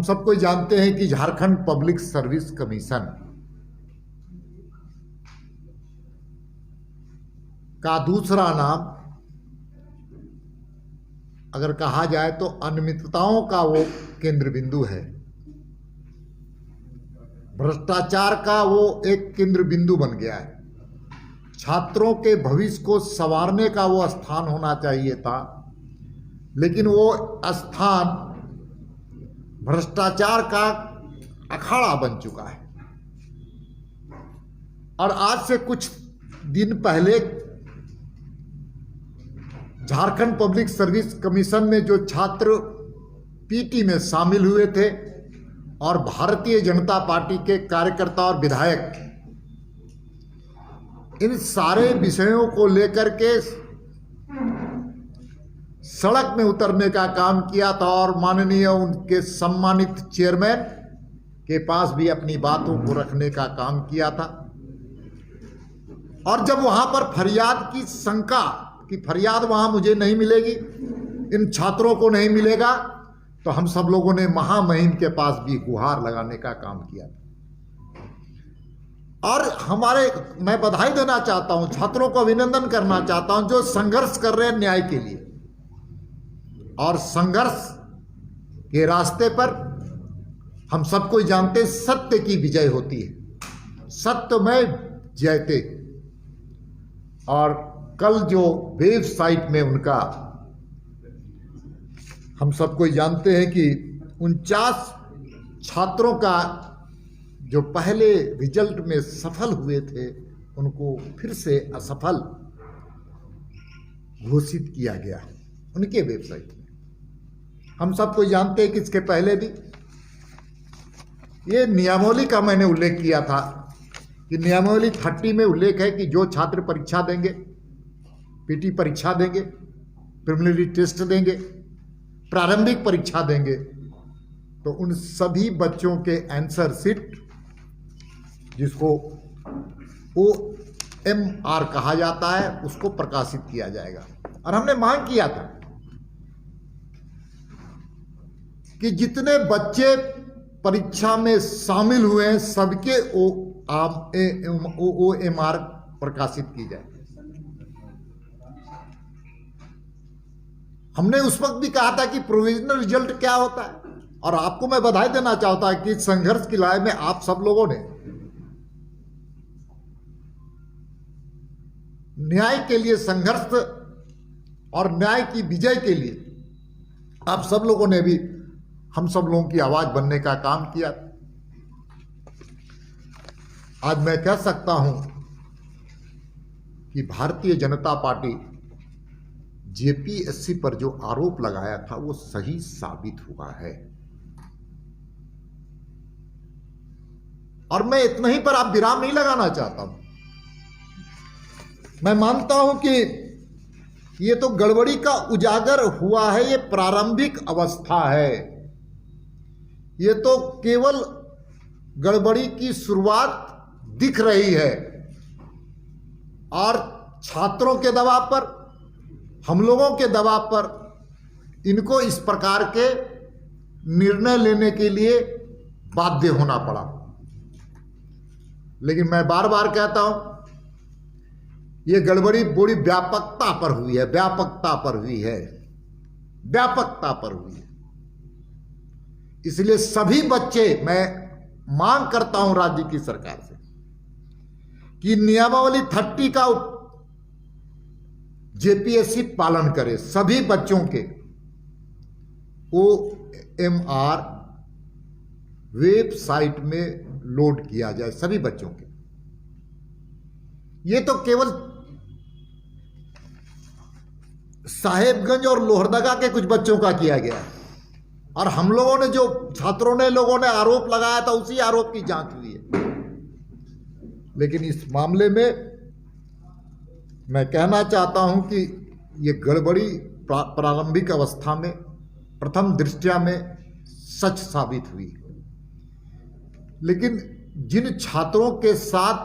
सबको जानते हैं कि झारखंड पब्लिक सर्विस कमीशन का दूसरा नाम अगर कहा जाए तो अनियमितताओं का वो केंद्र बिंदु है, भ्रष्टाचार का वो एक केंद्र बिंदु बन गया है। छात्रों के भविष्य को संवारने का वो स्थान होना चाहिए था, लेकिन वो स्थान भ्रष्टाचार का अखाड़ा बन चुका है। और आज से कुछ दिन पहले झारखंड पब्लिक सर्विस कमीशन में जो छात्र पीटी में शामिल हुए थे और भारतीय जनता पार्टी के कार्यकर्ता और विधायक इन सारे विषयों को लेकर के सड़क में उतरने का काम किया था और माननीय उनके सम्मानित चेयरमैन के पास भी अपनी बातों को रखने का काम किया था। और जब वहां पर फरियाद की शंका कि फरियाद वहां मुझे नहीं मिलेगी, इन छात्रों को नहीं मिलेगा, तो हम सब लोगों ने महामहिम के पास भी गुहार लगाने का काम किया था। और मैं बधाई देना चाहता हूं, छात्रों को अभिनंदन करना चाहता हूं जो संघर्ष कर रहे हैं न्याय के लिए। और संघर्ष के रास्ते पर हम सबको जानते हैं सत्य की विजय होती है, सत्यमेव जयते। और कल जो वेबसाइट में उनका हम सबको जानते हैं कि 49 छात्रों का जो पहले रिजल्ट में सफल हुए थे उनको फिर से असफल घोषित किया गया उनके वेबसाइट में। हम सबको जानते हैं कि इसके पहले भी ये नियमावली का मैंने उल्लेख किया था कि नियमावली 30 में उल्लेख है कि जो छात्र परीक्षा देंगे, पीटी परीक्षा देंगे, प्रिलिमिनरी टेस्ट देंगे, प्रारंभिक परीक्षा देंगे, तो उन सभी बच्चों के आंसर शीट जिसको OMR कहा जाता है उसको प्रकाशित किया जाएगा। और हमने मांग किया था कि जितने बच्चे परीक्षा में शामिल हुए हैं सबके OMR प्रकाशित की जाए। हमने उस वक्त भी कहा था कि प्रोविजनल रिजल्ट क्या होता है। और आपको मैं बधाई देना चाहता हूं कि संघर्ष की लड़ाई में आप सब लोगों ने न्याय के लिए संघर्ष और न्याय की विजय के लिए आप सब लोगों ने भी हम सब लोगों की आवाज बनने का काम किया। आज मैं कह सकता हूं कि भारतीय जनता पार्टी जेपीएससी पर जो आरोप लगाया था वो सही साबित हुआ है। और मैं इतना ही पर आप विराम नहीं लगाना चाहता हूं। मैं मानता हूं कि ये तो गड़बड़ी का उजागर हुआ है, ये प्रारंभिक अवस्था है, ये तो केवल गड़बड़ी की शुरुआत दिख रही है। और छात्रों के दबाव पर, हम लोगों के दबाव पर इनको इस प्रकार के निर्णय लेने के लिए बाध्य होना पड़ा। लेकिन मैं बार बार कहता हूं ये गड़बड़ी बड़ी व्यापकता पर हुई है, व्यापकता पर हुई है, व्यापकता पर हुई है। इसलिए सभी बच्चे, मैं मांग करता हूं राज्य की सरकार से कि नियमावली 30 का जेपीएससी पालन करे, सभी बच्चों के OMR वेबसाइट में लोड किया जाए, सभी बच्चों के। ये तो केवल साहेबगंज और लोहरदगा के कुछ बच्चों का किया गया है। और हम लोगों ने जो छात्रों ने लोगों ने आरोप लगाया था उसी आरोप की जांच हुई है। लेकिन इस मामले में मैं कहना चाहता हूं कि ये गड़बड़ी प्रारंभिक अवस्था में प्रथम दृष्टया में सच साबित हुई। लेकिन जिन छात्रों के साथ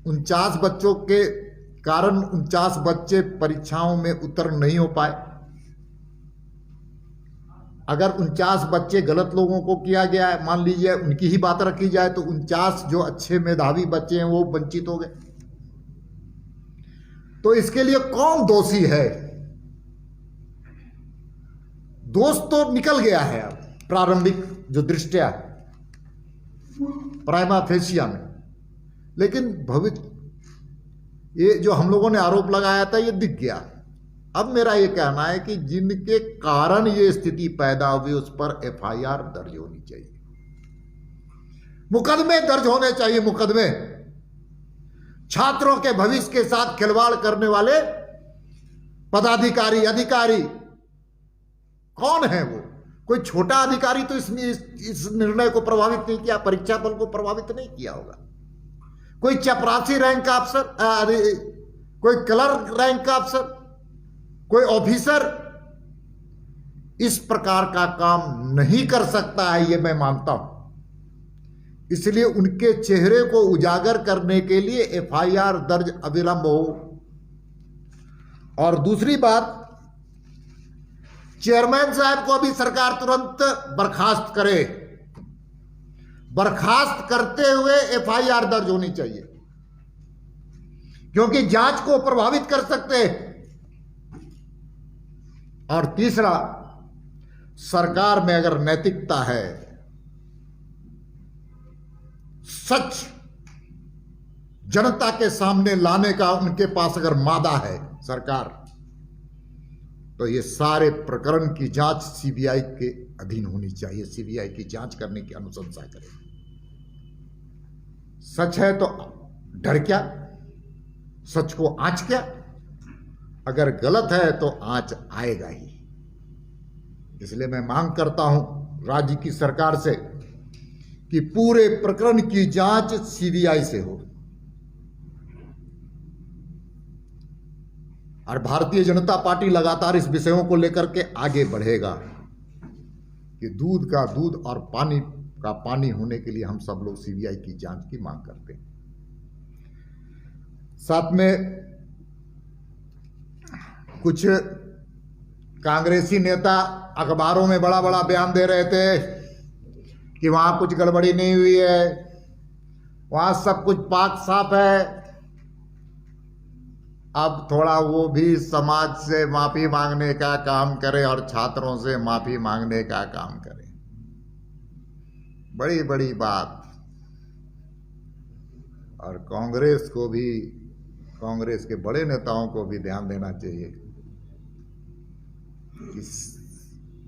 49 बच्चों के कारण 49 बच्चे परीक्षाओं में उत्तीर्ण नहीं हो पाए, अगर 49 बच्चे गलत लोगों को किया गया है, मान लीजिए उनकी ही बात रखी जाए, तो 49 जो अच्छे मेधावी बच्चे हैं वो वंचित हो गए, तो इसके लिए कौन दोषी है? दोष तो निकल गया है अब प्रारंभिक जो दृष्टया प्राइमा फेसिया में, लेकिन भविष्य ये जो हम लोगों ने आरोप लगाया था ये दिख गया। अब मेरा ये कहना है कि जिनके कारण ये स्थिति पैदा हुई उस पर एफआईआर दर्ज होनी चाहिए, मुकदमे दर्ज होने चाहिए, मुकदमे। छात्रों के भविष्य के साथ खिलवाड़ करने वाले पदाधिकारी अधिकारी कौन है? वो कोई छोटा अधिकारी तो इसमें इस निर्णय को प्रभावित नहीं किया, परीक्षा फल को प्रभावित नहीं किया होगा। कोई चपरासी रैंक का अफसर, कोई क्लर्क रैंक का अफसर, कोई ऑफिसर इस प्रकार का काम नहीं कर सकता है, ये मैं मानता हूं। इसलिए उनके चेहरे को उजागर करने के लिए एफआईआर दर्ज अविलंब हो। और दूसरी बात, चेयरमैन साहब को अभी सरकार तुरंत बर्खास्त करे, बर्खास्त करते हुए एफआईआर दर्ज होनी चाहिए, क्योंकि जांच को प्रभावित कर सकते हैं। और तीसरा, सरकार में अगर नैतिकता है, सच जनता के सामने लाने का उनके पास अगर मादा है सरकार, तो ये सारे प्रकरण की जांच सीबीआई के अधीन होनी चाहिए। सीबीआई की जांच करने की अनुशंसा करे। सच है तो डर क्या, सच को आंच क्या? अगर गलत है तो आंच आएगा ही। इसलिए मैं मांग करता हूं राज्य की सरकार से कि पूरे प्रकरण की जांच सीबीआई से हो। और भारतीय जनता पार्टी लगातार इस विषयों को लेकर के आगे बढ़ेगा कि दूध का दूध और पानी का पानी होने के लिए हम सब लोग सीबीआई की जांच की मांग करते हैं। साथ में कुछ कांग्रेसी नेता अखबारों में बड़ा बड़ा बयान दे रहे थे कि वहां कुछ गड़बड़ी नहीं हुई है, वहां सब कुछ पाक साफ है। अब थोड़ा वो भी समाज से माफी मांगने का काम करे और छात्रों से माफी मांगने का काम करे। बड़ी बड़ी बात। और कांग्रेस को भी, कांग्रेस के बड़े नेताओं को भी ध्यान देना चाहिए कि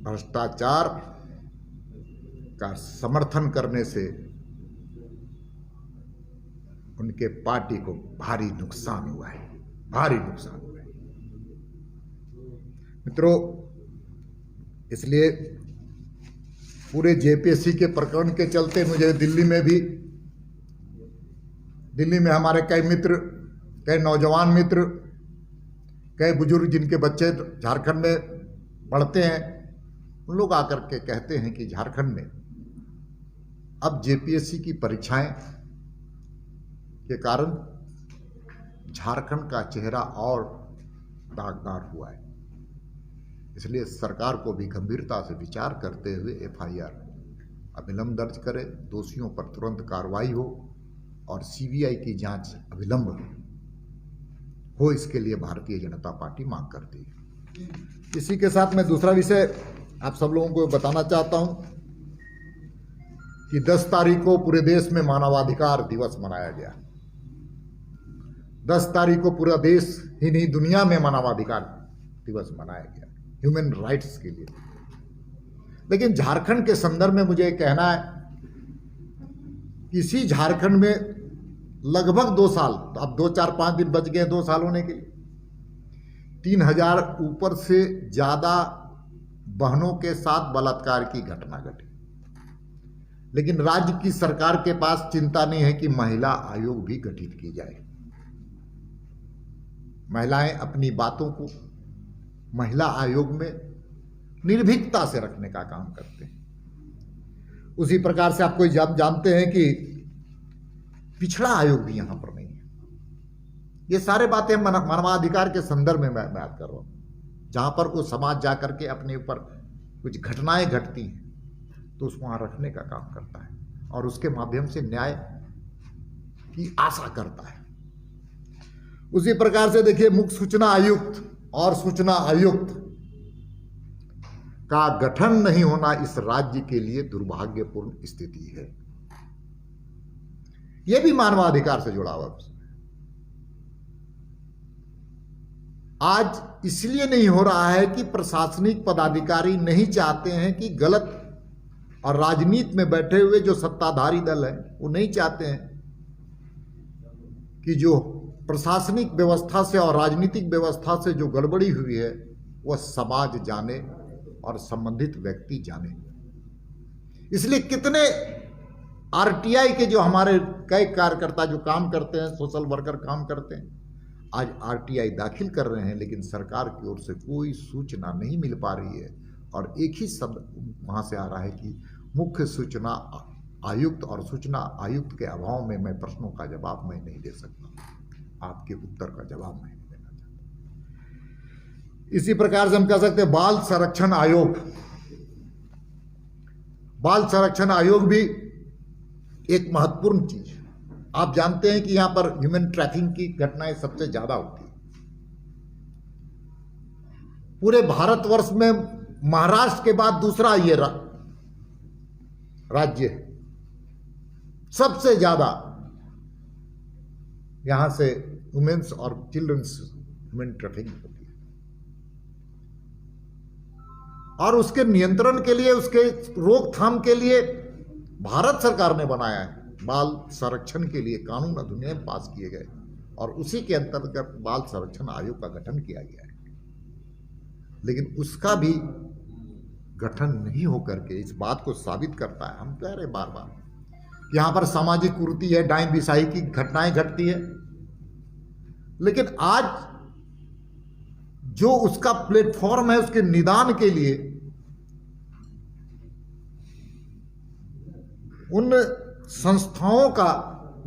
भ्रष्टाचार का समर्थन करने से उनके पार्टी को भारी नुकसान हुआ है, भारी नुकसान हुआ है। मित्रों, इसलिए पूरे जेपीएससी के प्रकरण के चलते मुझे दिल्ली में हमारे कई मित्र, कई नौजवान मित्र, कई बुजुर्ग जिनके बच्चे झारखंड में पढ़ते हैं, उन लोग आकर के कहते हैं कि झारखंड में अब जेपीएससी की परीक्षाएं के कारण झारखंड का चेहरा और दागदार हुआ है। इसलिए सरकार को भी गंभीरता से विचार करते हुए एफआईआर अविलंब दर्ज करे, दोषियों पर तुरंत कार्रवाई हो और सीबीआई की जांच अविलंब हो। इसके लिए भारतीय जनता पार्टी मांग करती है। इसी के साथ मैं दूसरा विषय आप सब लोगों को बताना चाहता हूं कि 10 तारीख को पूरे देश में मानवाधिकार दिवस मनाया गया। 10 तारीख को पूरा देश ही नहीं, दुनिया में मानवाधिकार दिवस मनाया गया, ह्यूमन राइट्स के लिए। लेकिन झारखंड के संदर्भ में मुझे कहना है कि इसी झारखंड में लगभग 2 साल, अब 2-4-5 दिन बच गए 2 साल होने के लिए, 3000 ऊपर से ज्यादा बहनों के साथ बलात्कार की घटना घटी। लेकिन राज्य की सरकार के पास चिंता नहीं है कि महिला आयोग भी गठित की जाए। महिलाएं अपनी बातों को महिला आयोग में निर्भीकता से रखने का काम करते हैं। उसी प्रकार से आप कोई जानते हैं कि पिछड़ा आयोग भी यहां पर नहीं है। ये सारे बातें मानवाधिकार के संदर्भ में मैं बात कर रहा हूं, जहां पर वो समाज जाकर के अपने ऊपर कुछ घटनाएं घटती हैं तो उसको वहां रखने का काम करता है और उसके माध्यम से न्याय की आशा करता है। उसी प्रकार से देखिए, मुख्य सूचना आयुक्त और सूचना आयुक्त का गठन नहीं होना इस राज्य के लिए दुर्भाग्यपूर्ण स्थिति है। यह भी मानवाधिकार से जुड़ा हुआ है। आज इसलिए नहीं हो रहा है कि प्रशासनिक पदाधिकारी नहीं चाहते हैं कि गलत, और राजनीति में बैठे हुए जो सत्ताधारी दल है वो नहीं चाहते हैं कि जो प्रशासनिक व्यवस्था से और राजनीतिक व्यवस्था से जो गड़बड़ी हुई है वह समाज जाने और संबंधित व्यक्ति जाने। इसलिए कितने आरटीआई के जो हमारे कई कार्यकर्ता जो काम करते हैं, सोशल वर्कर काम करते हैं, आज आरटीआई दाखिल कर रहे हैं, लेकिन सरकार की ओर से कोई सूचना नहीं मिल पा रही है। और एक ही शब्द वहां से आ रहा है कि मुख्य सूचना आयुक्त, और सूचना आयुक्त के अभाव में मैं प्रश्नों का जवाब मैं नहीं दे सकता, आपके उत्तर का जवाब मैं नहीं देना चाहता। इसी प्रकार से हम कह सकते हैं बाल संरक्षण आयोग। बाल संरक्षण आयोग भी एक महत्वपूर्ण चीज है। आप जानते हैं कि यहां पर ह्यूमन ट्रैफिकिंग की घटनाएं सबसे ज्यादा होती है। पूरे भारतवर्ष में महाराष्ट्र के बाद दूसरा ये राज्य है, सबसे ज्यादा यहां से वुमेन्स और चिल्ड्रंस ह्यूमन ट्रैफिकिंग होती है। और उसके नियंत्रण के लिए, उसके रोकथाम के लिए भारत सरकार ने बनाया है बाल संरक्षण के लिए कानून अधिनियम पास किए गए, और उसी के अंतर्गत बाल संरक्षण आयोग का गठन किया गया है। लेकिन उसका भी गठन नहीं होकर के इस बात को साबित करता है, हम कह रहे बार बार यहां पर सामाजिक कुरीति है, डाइन बिसाही की घटनाएं घटती है, लेकिन आज जो उसका प्लेटफॉर्म है उसके निदान के लिए उन संस्थाओं का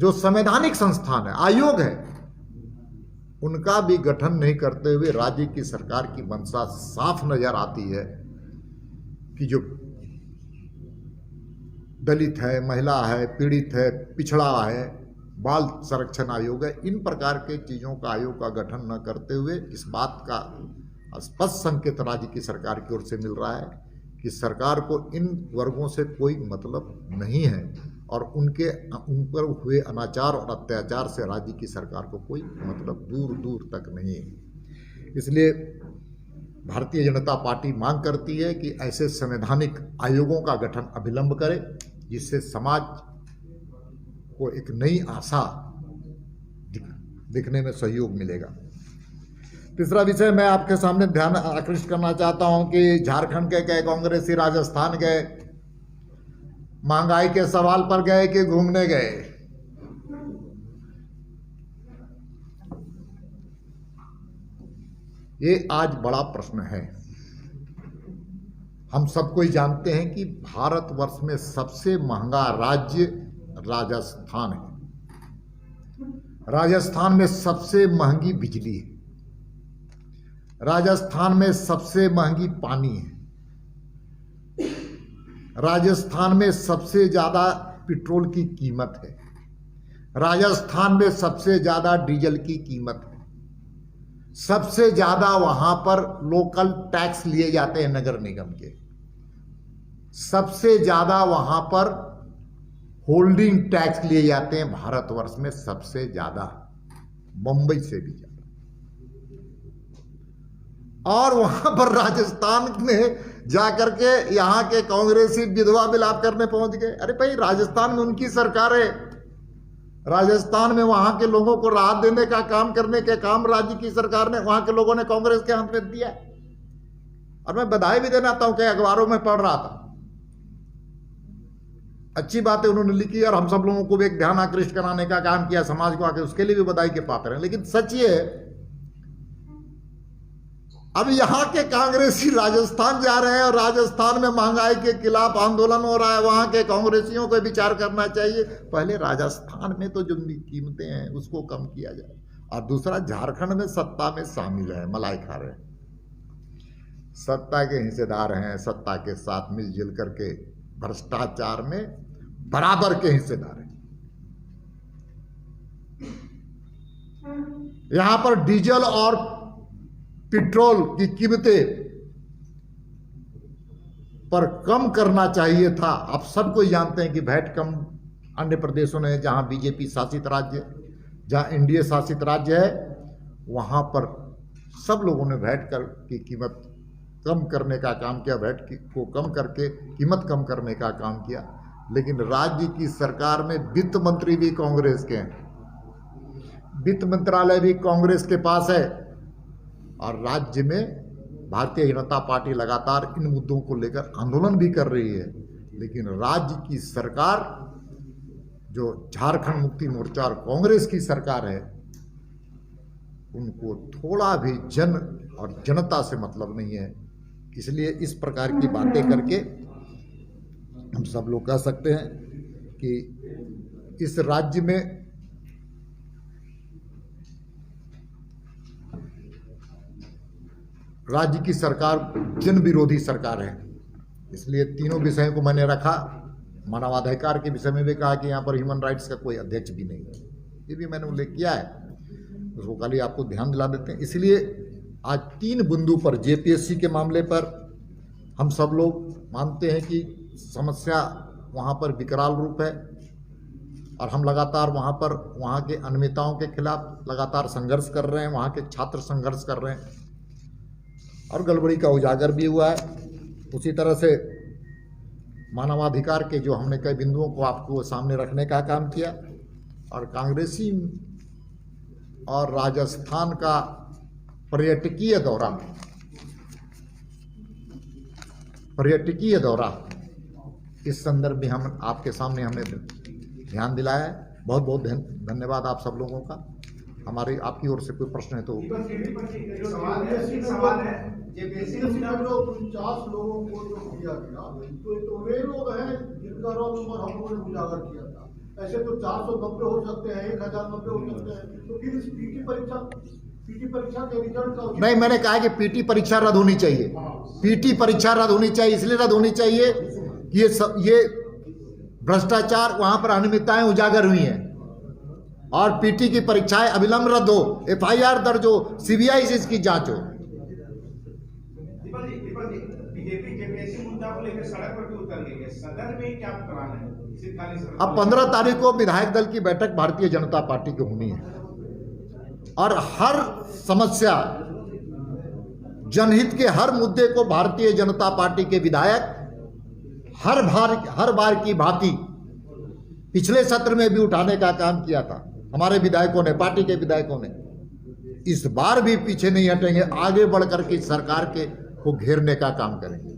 जो संवैधानिक संस्थान है, आयोग है, उनका भी गठन नहीं करते हुए राज्य की सरकार की मंशा साफ नजर आती है कि जो दलित है, महिला है, पीड़ित है, पिछड़ा है, बाल संरक्षण आयोग है, इन प्रकार के चीजों का आयोग का गठन न करते हुए इस बात का स्पष्ट संकेत राज्य की सरकार की ओर से मिल रहा है कि सरकार को इन वर्गों से कोई मतलब नहीं है, और उन पर हुए अनाचार और अत्याचार से राज्य की सरकार को कोई मतलब दूर दूर तक नहीं है। इसलिए भारतीय जनता पार्टी मांग करती है कि ऐसे संवैधानिक आयोगों का गठन अविलंब करे, जिससे समाज को एक नई आशा दिखने में सहयोग मिलेगा। तीसरा विषय मैं आपके सामने ध्यान आकृष्ट करना चाहता हूं कि झारखंड के कई कांग्रेसी राजस्थान गए, महंगाई के सवाल पर गए कि घूमने गए। ये आज बड़ा प्रश्न है। हम सब कोई जानते हैं कि भारतवर्ष में सबसे महंगा राज्य राजस्थान है। राजस्थान में सबसे महंगी बिजली है, राजस्थान में सबसे महंगी पानी है, राजस्थान में सबसे ज्यादा पेट्रोल की कीमत है, राजस्थान में सबसे ज्यादा डीजल की कीमत है, सबसे ज्यादा वहां पर लोकल टैक्स लिए जाते हैं नगर निगम के, सबसे ज्यादा वहां पर होल्डिंग टैक्स लिए जाते हैं भारतवर्ष में सबसे ज्यादा, मुंबई से भी ज्यादा। और वहां पर राजस्थान में जाकर के यहां के कांग्रेसी विधवा विलाप करने पहुंच गए। अरे भाई, राजस्थान में उनकी सरकार है, राजस्थान में वहां के लोगों को राहत देने का काम करने के काम राज्य की सरकार ने, वहां के लोगों ने कांग्रेस के हाथ में दिया। और मैं बधाई भी देना चाहता हूं कि अखबारों में पढ़ रहा था, अच्छी बातें उन्होंने लिखी और हम सब लोगों को भी एक ध्यान आकृष्ट कराने का काम किया, समाज को आके, उसके लिए भी बधाई के पात्र हैं। लेकिन सच ये है, अब यहां के कांग्रेसी राजस्थान जा रहे हैं और राजस्थान में महंगाई के खिलाफ आंदोलन हो रहा है। वहां के कांग्रेसियों को विचार करना चाहिए, पहले राजस्थान में तो जो कीमतें हैं उसको कम किया जाए, और दूसरा झारखंड में सत्ता में शामिल है, मलाई खा रहे हैं। सत्ता के हिस्सेदार हैं, सत्ता के साथ मिलजुल करके भ्रष्टाचार में बराबर के हिस्सेदार हैं। यहां पर डीजल और पेट्रोल की कीमतें पर कम करना चाहिए था। आप सबको जानते हैं कि वैट कम अन्य प्रदेशों ने, जहां बीजेपी शासित राज्य, जहां एनडीए शासित राज्य है, वहां पर सब लोगों ने वैट कर की कीमत कम करने का काम किया, वैट को कम करके कीमत कम करने का काम किया। लेकिन राज्य की सरकार में वित्त मंत्री भी कांग्रेस के हैं, वित्त मंत्रालय भी कांग्रेस के पास है, और राज्य में भारतीय जनता पार्टी लगातार इन मुद्दों को लेकर आंदोलन भी कर रही है। लेकिन राज्य की सरकार, जो झारखंड मुक्ति मोर्चा और कांग्रेस की सरकार है, उनको थोड़ा भी जन और जनता से मतलब नहीं है। इसलिए इस प्रकार की बातें करके हम सब लोग कह सकते हैं कि इस राज्य में राज्य की सरकार जन विरोधी सरकार है। इसलिए तीनों विषयों को मैंने रखा। मानवाधिकार के विषय में भी कहा कि यहाँ पर ह्यूमन राइट्स का कोई अध्यक्ष भी नहीं है, ये भी मैंने उल्लेख किया है, उसको खाली आपको ध्यान दिला देते हैं। इसलिए आज 3 बिंदु पर जेपीएससी के मामले पर हम सब लोग मानते हैं कि समस्या वहाँ पर विकराल रूप है, और हम लगातार वहाँ पर वहाँ के अनियमितताओं के खिलाफ लगातार संघर्ष कर रहे हैं। वहाँ के छात्र संघर्ष कर रहे हैं और गड़बड़ी का उजागर भी हुआ है। उसी तरह से मानवाधिकार के जो हमने कई बिंदुओं को आपको सामने रखने का काम किया, और कांग्रेसी और राजस्थान का पर्यटकीय दौरा इस संदर्भ में हम आपके सामने हमने ध्यान दिलाया है। बहुत बहुत धन्यवाद आप सब लोगों का। हमारी आपकी ओर से कोई प्रश्न है तो सवाल है। जेपीएससी में जो 50 लोगों को जो किया गया, तो वे लोग हैं जिनका रोल नंबर हम लोगों ने उजागर किया था। ऐसे तो 490 हो सकते हैं, 1090 हो सकते हैं, तो फिर इस पीटी परीक्षा के रिजल्ट का नहीं, मैंने कहा कि पीटी परीक्षा रद्द होनी चाहिए। पीटी परीक्षा रद्द होनी चाहिए, इसलिए रद्द होनी चाहिए कि ये भ्रष्टाचार, वहां पर अनियमितताएं उजागर हुई हैं, और पीटी की परीक्षाएं अविलंब रद्द हो, एफआईआर दर्ज हो, सीबीआई से इसकी जांच हो। बीजेपी जेपीएससी मुद्दा को लेकर सड़क पर भी उतर गई है, सदन में क्या प्लान है? अब 15 तारीख को विधायक दल की बैठक भारतीय जनता पार्टी की होनी है, और हर समस्या, जनहित के हर मुद्दे को भारतीय जनता पार्टी के विधायक हर बार की भांति पिछले सत्र में भी उठाने का काम किया था हमारे विधायकों ने, पार्टी के विधायकों ने। इस बार भी पीछे नहीं हटेंगे, आगे बढ़कर के सरकार को घेरने का काम करेंगे।